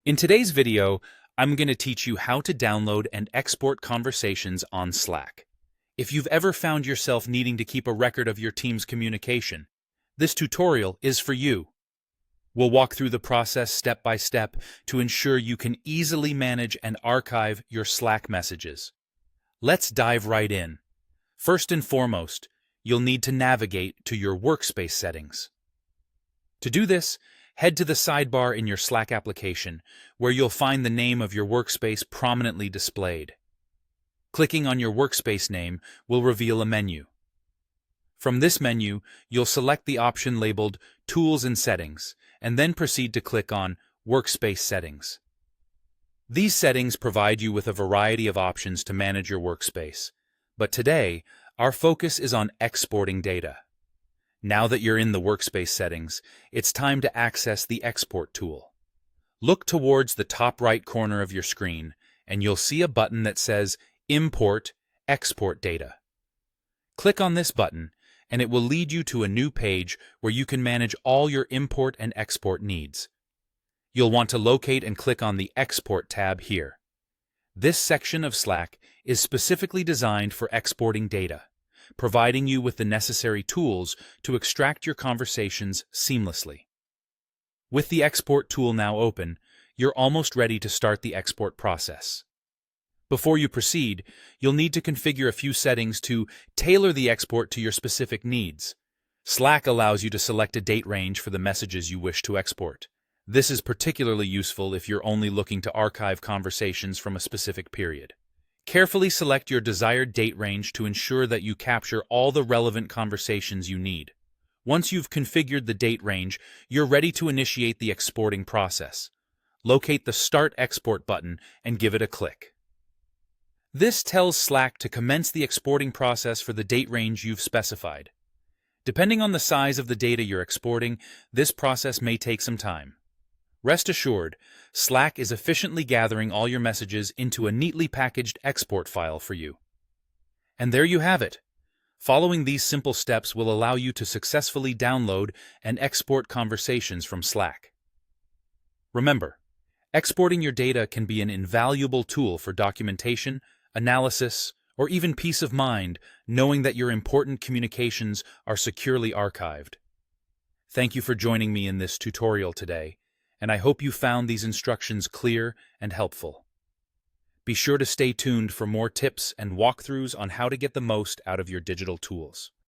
In today's video, I'm going to teach you how to download and export conversations on Slack. If you've ever found yourself needing to keep a record of your team's communication, this tutorial is for you. We'll walk through the process step by step to ensure you can easily manage and archive your Slack messages. Let's dive right in. First and foremost, you'll need to navigate to your workspace settings. To do this, head to the sidebar in your Slack application, where you'll find the name of your workspace prominently displayed. Clicking on your workspace name will reveal a menu. From this menu, you'll select the option labeled Tools and Settings, and then proceed to click on Workspace Settings. These settings provide you with a variety of options to manage your workspace, but today, our focus is on exporting data. Now that you're in the workspace settings, it's time to access the Export tool. Look towards the top right corner of your screen, and you'll see a button that says Import, Export Data. Click on this button, and it will lead you to a new page where you can manage all your import and export needs. You'll want to locate and click on the Export tab here. This section of Slack is specifically designed for exporting data, providing you with the necessary tools to extract your conversations seamlessly. With the Export tool now open, you're almost ready to start the export process. Before you proceed, you'll need to configure a few settings to tailor the export to your specific needs. Slack allows you to select a date range for the messages you wish to export. This is particularly useful if you're only looking to archive conversations from a specific period. Carefully select your desired date range to ensure that you capture all the relevant conversations you need. Once you've configured the date range, you're ready to initiate the exporting process. Locate the Start Export button and give it a click. This tells Slack to commence the exporting process for the date range you've specified. Depending on the size of the data you're exporting, this process may take some time. Rest assured, Slack is efficiently gathering all your messages into a neatly packaged export file for you. And there you have it. Following these simple steps will allow you to successfully download and export conversations from Slack. Remember, exporting your data can be an invaluable tool for documentation, analysis, or even peace of mind, knowing that your important communications are securely archived. Thank you for joining me in this tutorial today, and I hope you found these instructions clear and helpful. Be sure to stay tuned for more tips and walkthroughs on how to get the most out of your digital tools.